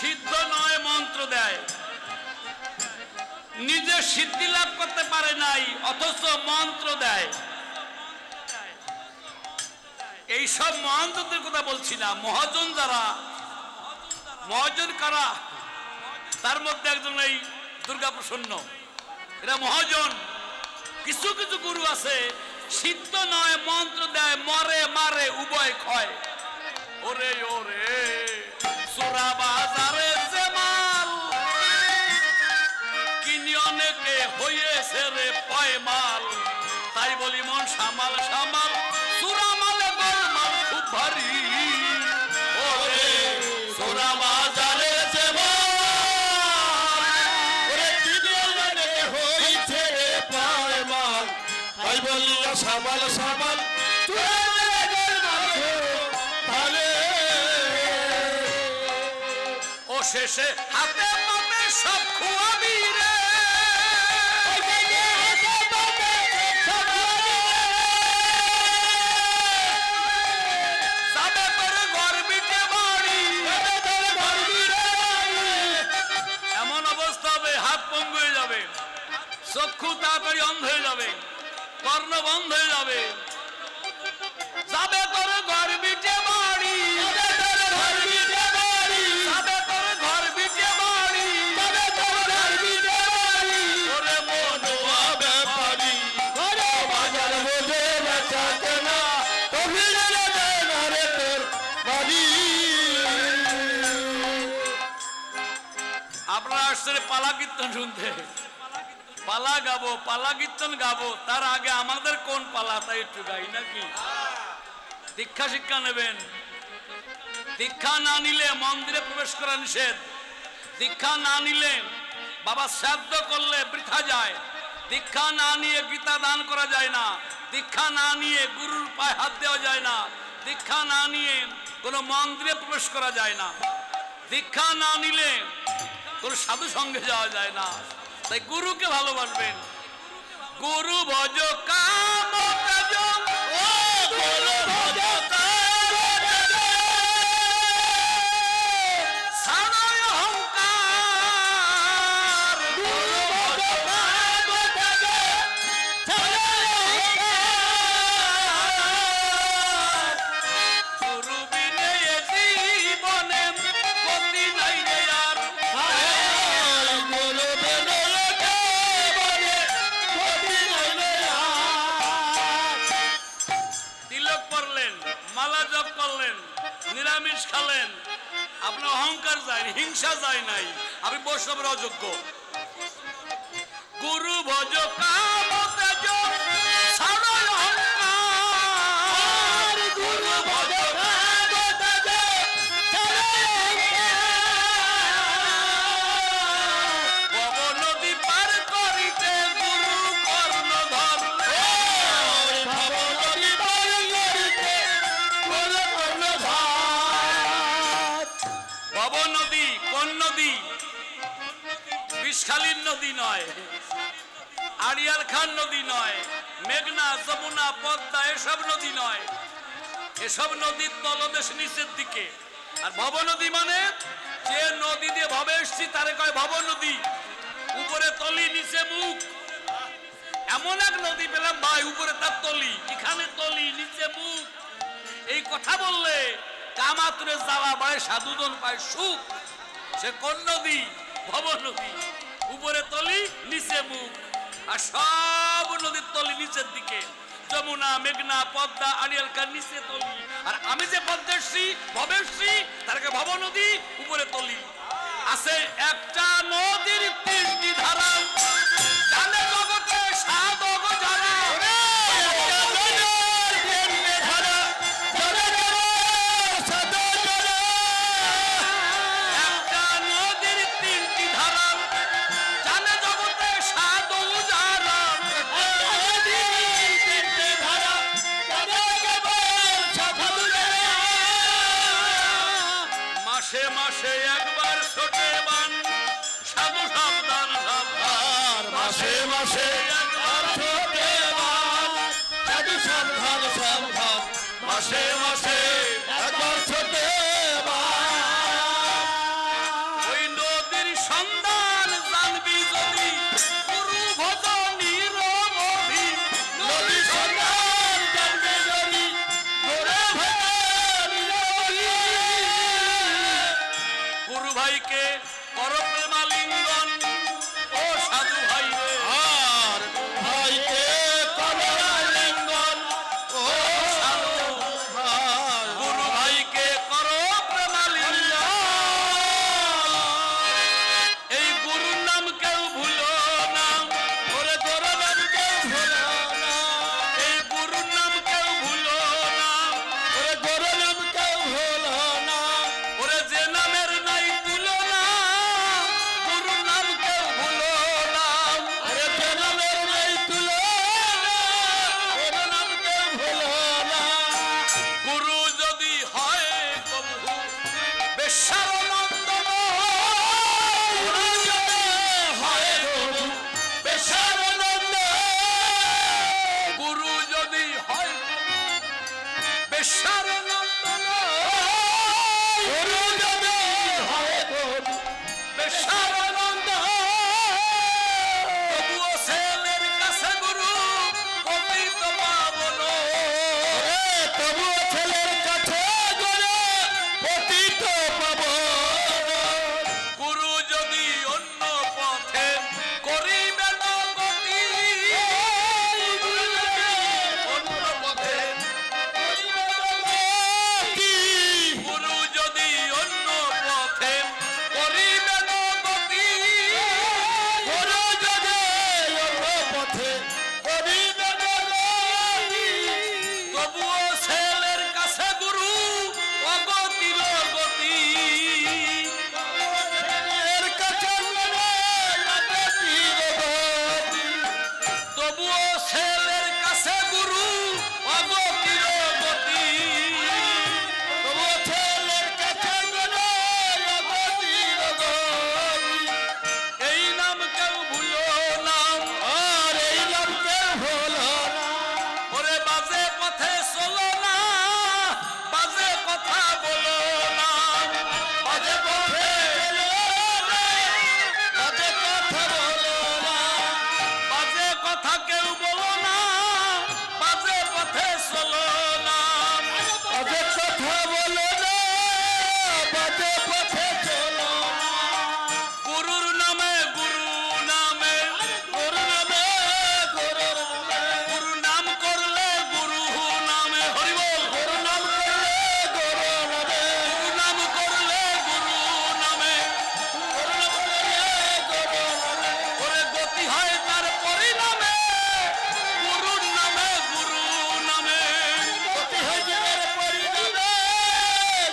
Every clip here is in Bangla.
সিদ্ধ নয় মন্ত্র দেয়, নিজে সিদ্ধি লাভ করতে পারে নাই অথচ মন্ত্র দেয়। এইসব মহানদের কথা বলছি না। মহাজন যারা, মহাজন কারা? তার মধ্যে একজন এই দুর্গা প্রসন্ন, এরা মহাজন। কিছু কিছু গুরু আছে সিদ্ধ নয় মন্ত্র দেয়, মরে মারে উভয় ক্ষয়। ওরে ওরে সোরা বাজারে যে মাল কিনি অনেকে হয়েছে রে পয়মাল। তাই বলি মন সামাল সামাল, সুরা মালে গোলমাল খুব ভারী। ওরে সোরা বাজারে যে মাল ওরে কিনি অনেকে হয়েছে রে পয়মাল। তাই বলি সামাল সামাল শেষে হাতে পাতে সব খুয়াবি রে। যাবে তোর গর্বিতে বাড়ি, এমন অবস্থা হবে হাত পঙ্গু হয়ে যাবে, চক্ষু তাড়াতাড়ি অন্ধ হয়ে যাবে, কর্ণ বন্ধ হয়ে যাবে। যাবে তোর গর্বিতে বাড়ি, পালা কীর্তন শুনতে, পালা গাবো, পালা কীর্তন গাবো। তার আগে আমাদের কোন পালা তাই একটু গাই নাকি? দীক্ষা শিক্ষা নেবেন। দীক্ষা না নিলে মন্দিরে প্রবেশ করা নিষেধ। দীক্ষা না নিলে বাবা শ্রাদ্ধ করলে বৃথা যায়। দীক্ষা না নিয়ে গীতা দান করা যায় না। দীক্ষা না নিয়ে গুরুর পায়ে হাত দেওয়া যায় না। দীক্ষা না নিয়ে কোনো মন্দিরে প্রবেশ করা যায় না। দীক্ষা না নিলে কোন সাধু সঙ্গে যাওয়া যায় না। তাই গুরুকে ভালোবাসবেন। গুরু ভজ কাম কাজ, ও গুরু ভজ কাম কাজ, ছাড়াই অহংকার। গুরু ভজ কাম কাজ, ছাড়াই অহংকার। গুরু বিনে জীবনে গতি নাই রে আর। মালা জপ করলেন, নিরামিষ খালেন, আপনার অহংকার যায়, হিংসা যায় নাই, আপনি বৈষ্ণবের অযোগ্য। গুরু ভজ কাম তেজ ছাড়াই অহংকার। গুরু ভজ কাম তেজ ছাড়াই অহংকার। ভব নদী পার করিতে গুরু কর্ণধর। ভব নদী পার করিতে গুরু কর্ণধর। ভব নদী কোন নদী? বিষখালীর নদী নয়, আড়িয়াল খান নদী নয়, মেঘনা, যমুনা, পদ্মা এসব নদী নয়। এসব নদীর তলদেশ নিচের দিকে। আর ভব নদী মানে যে নদী দিয়ে ভবে এসছি তারে কয় ভব নদী। উপরে তলি নিচে মুখ, এমন এক নদী পেলাম ভাই, উপরে তার তলি, এখানে তলি নিচে মুখ। এই কথা বললে কামাতুরে জ্বালা বাড়ে, সাধুজন পায় সুখ। সে কোন নদী? ভব নদী। উপরে তলি নিচে মুখ। আর সব নদীর তলি নিচের দিকে, যমুনা, মেঘনা, পদ্মা, আড়িয়াল খান নিচে তলি। আর আমি যে পদ্মেশ্রী ভবেশ্রী তারকে ভব নদী, উপরে তলি। আছে একটা নদীর তিনটি ধারা, জানে জগতে সাধক যারা। মাসে মাসে একবার ছোটে বান, সাধু সাবধান সাবধান। মাসে মাসে একবার ছোটে বান, সাধু সাবধান সাবধান। মাসে মাসে একবার ছোটে বান। সন্ধান জানবি যদি গুরু ভজনী রবি নদী সন্ধান জানবি যদি গুরু ভজনী রবি গুরু ভাইকে কর প্রেমালিঙ্গন ও সাধু ভাই রে আর ভাইকে কমলালিঙ্গন ও সাধু ভাই গুরু ভাইকে কর প্রেমালিঙ্গন এই গুরুর নাম কেউ ভুলো না ওরে তোর নাম কেউ ভুলো না এই গুরুর নাম কেউ ভুলো না ওরে তোর নাম কেউ ভুলো না ওরে যে নামের নাই তুলনা গুরুর নাম কেউ ভুলো না ওরে যে নামের নেই তুলনা ওর নাম কেউ ভুলো না গুরু যদি হয় প্রভু বেশ্যার নন্দন গুরু যদি হয় গুরু বেশার নন্দ গুরু যদি হয় বেশ্যার নন্দন গুরু যদি হয় গুরু বেশ্যার নন্দ তবুও ছেলের কাছে গুরু পতিত পাবন তবু ছেলের কাছে গেলে পতিত পাবন গুরু যদি অন্য পথে করিবে না গতি অন্য পথে গুরু যদি অন্য পথে করিবে না গতি গুরু যদি অন্য পথে করিবে না গতি, তবুও ছেলের কাছে গুরু অগতির গতি ছেলের কাছে গেলে অগতির গতি, তবুও ছেলের কাছে গুরু অগতির গতি তবু ছেলের কাছে গেলে অগতির গতি। এই নাম কেউ ভুলো না আর এই নামকে হলো না ওরে বাজে পথে চলো না বাজে কথা বলো না বাজে পথে চলো না, বাজে কথা বলো না, বাজে কথা কেউ বলো না বাজে পথে চলো না বাজে কথা বলো না, বাজে পথে চলো না। গুরুর নামে গুরু নামে গুরু নামে, গুরু নামে, গুরু নাম করলে গুরু নামে হরিবল গুরু নাম করলে গুরু নামে, গুরু নাম করলে গুরু নামে গুরু নাম করলে গুরু নামে, ওরে গতি হয় তার পরিণামে গুরুর নামে গুরু নামে গতি হয় জীবের পরিণামে,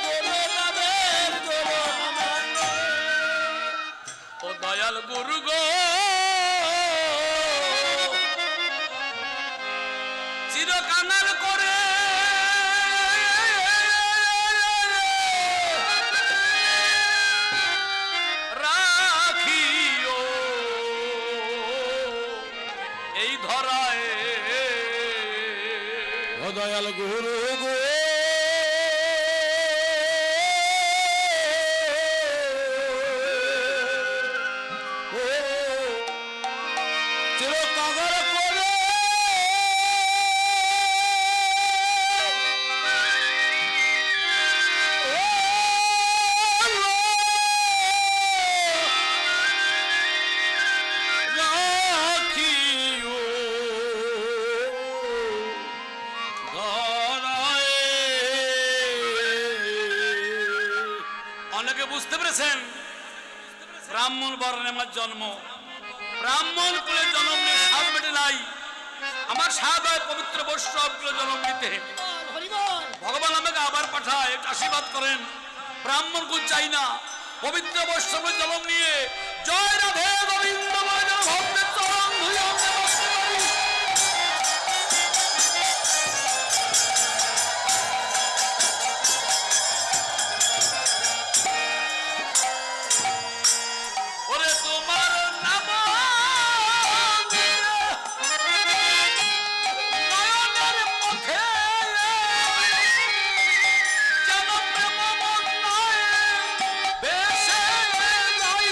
গুরু নামে, গুরু নামে। ও দয়াল গুরু গো চিরকানার করে রাখিও এই ধরায় ও দয়াল গুরু গো চিরকাগর করে রাখিও অনেকে বুঝতে পেরেছেন ব্রাহ্মণ বর্ণে আমার জন্ম ব্রাহ্মণ কুলে জন্ম নিয়ে সাত বেটে নাই আমার সাত হয় পবিত্র বৈষ্ণব কুলে জন্ম নিতে ভগবান আমাকে আবার পাঠায় একটু আশীর্বাদ করেন ব্রাহ্মণ কুল চাই না পবিত্র বৈষ্ণব জন্ম নিয়ে জয় রাধে গোবিন্দ বলে যেন ভক্তের চরণ ধুয়ে আমরা বসতে পারি। ওরে তোমার নাম নয়নের পথে যেন প্রেম বন্যায় ভেসে যায়।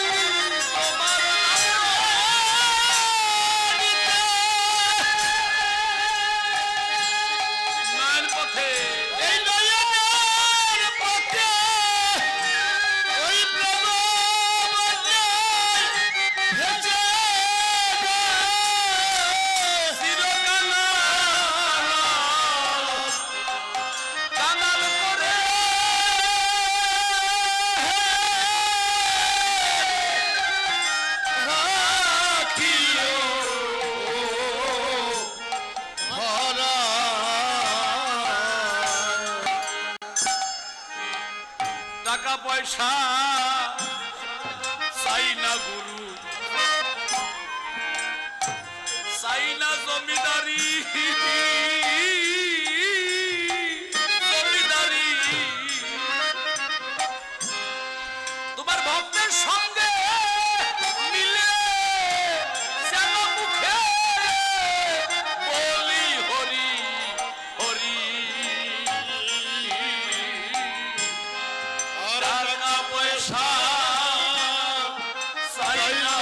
পয়সা চাই না গুরু, চাই না জমিদারি, জমিদারি তোমার ভক্তের সঙ্গে মিলে যেন মুখে বলি হরি হরি। টাকা পয়সা চাই না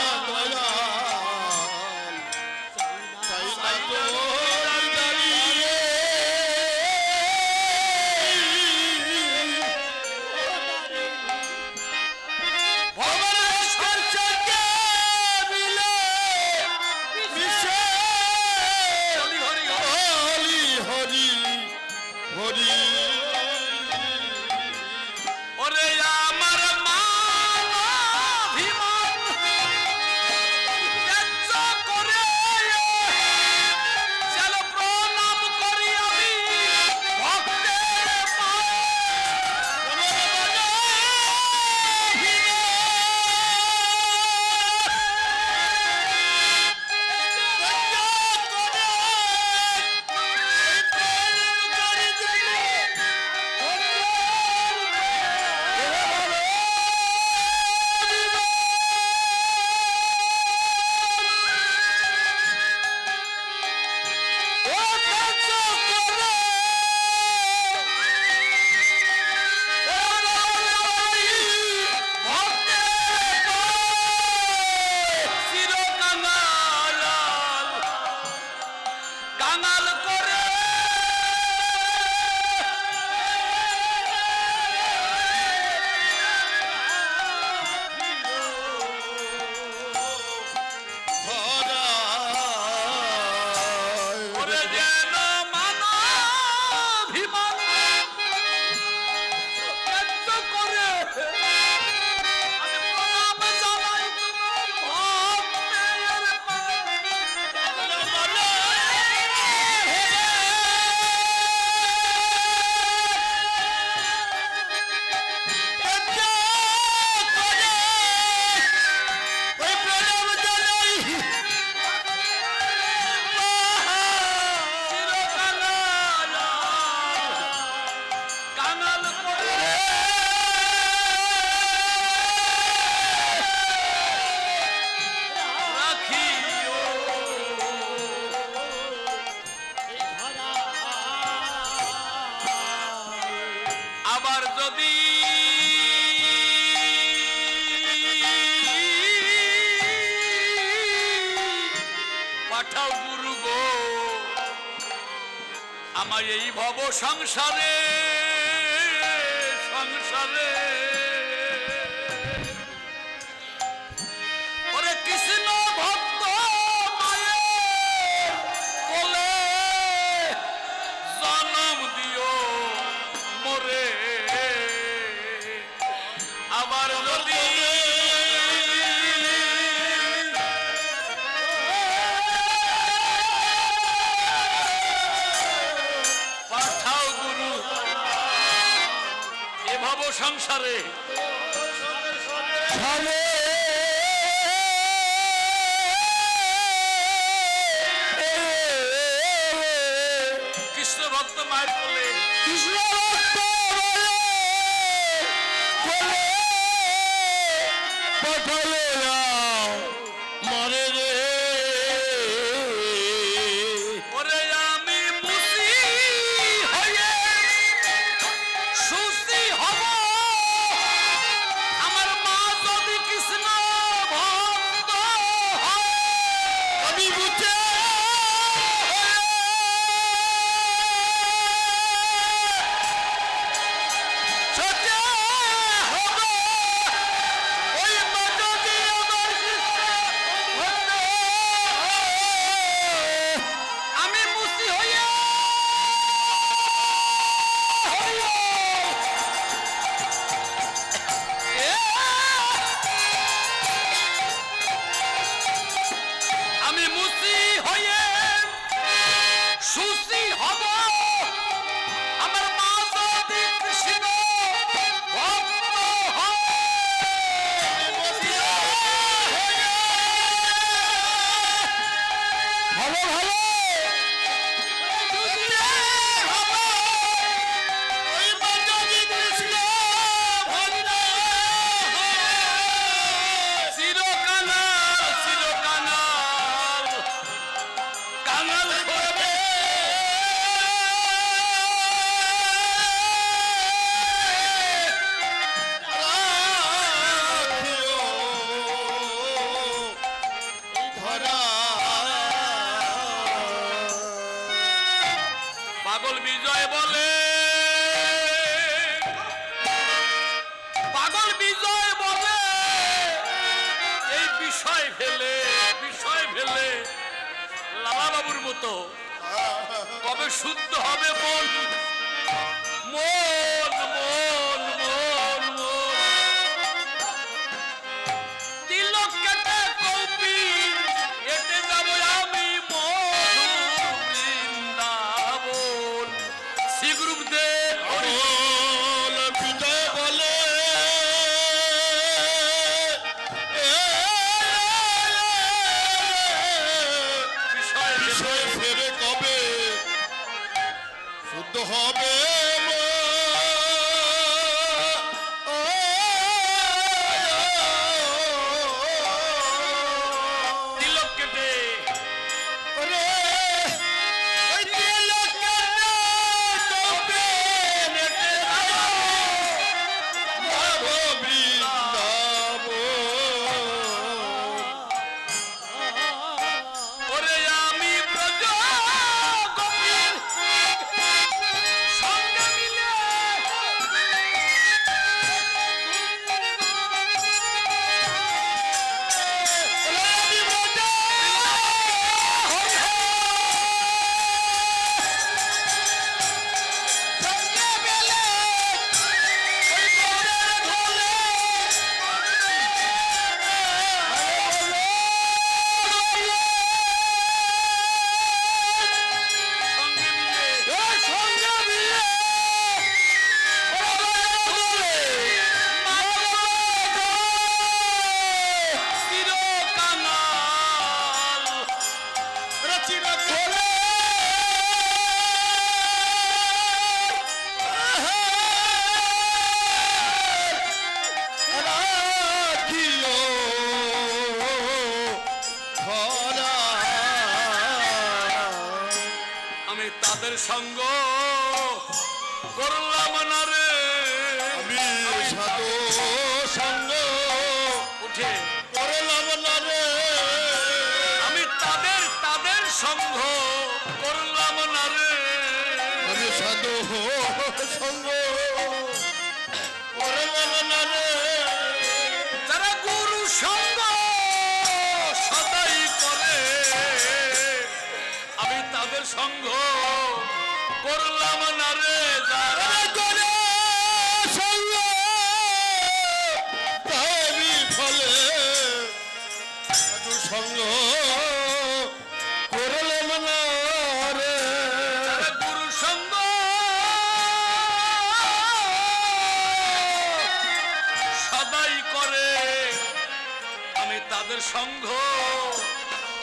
আমায় এই ভব সংসারে সংসারে ওরে কৃষ্ণ ভক্ত মায়ের কোলে জন্ম দিও মোরে আবার যদি সংসারে কৃষ্ণ ভক্ত মায়ের কোলে কৃষ্ণ ভক্ত পাঠালে মরে রে ওরে আমি মুসি হয়ে সুসি হব আমার মা যদি কৃষ্ণ ভক্ত হয় আমি বুঝে ছোটে হব ওই মা যদি আমার বিষয় ফেলে লালা বাবুর মতো কবে শুদ্ধ হবে মন মন মন মন মন তিলক কেটে কৌপি এটে যাব আমি মধু বৃন্দাবন শ্রী গুরুদেব বল বিজয় বলে বিষয় বিষয় ফেরে কবে শুদ্ধ হবে তিলক কেটে ওরে আমি ব্রজ গোপীর সঙ্গে মিলে আমি তাদের সঙ্গ করলাম না রে আমি সাধু সঙ্গ উঠে করলাম না রে আমি তাদের সঙ্গ করলাম না রে আমি সাধু সঙ্গ করলাম না রে যারা গুরু সঙ্গ সদাই করে আমি তাদের সঙ্গ করলাম না রে যারা করে সঙ্গ তারি ফলে সাধু সঙ্গ করলাম না রে যারা গুরু সঙ্গ সদাই করে আমি তাদের সঙ্গ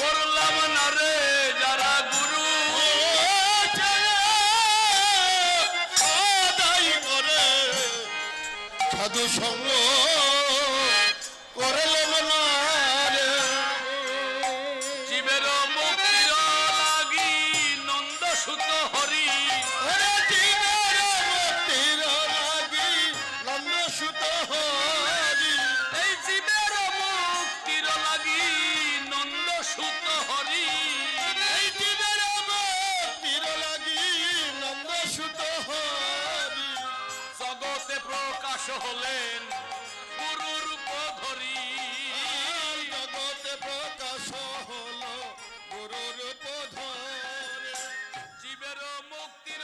করলাম না রে যারা গুরু সদাই করে সাধু সঙ্গ করলাম না রে জীবের মুক্তির লাগি নন্দ সুত হরি ওরে জীবের মুক্তির লাগি নন্দ সুত হরি এই জীবের মুক্তির লাগি নন্দ সুত হরি এই জীবের মুক্তির লাগি নন্দ সুত হরি জগতে প্রকাশ হলেন গুরু রূপ ধরি জগতে প্রকাশ হলো গুরুর পধরে জীবের মুক্তির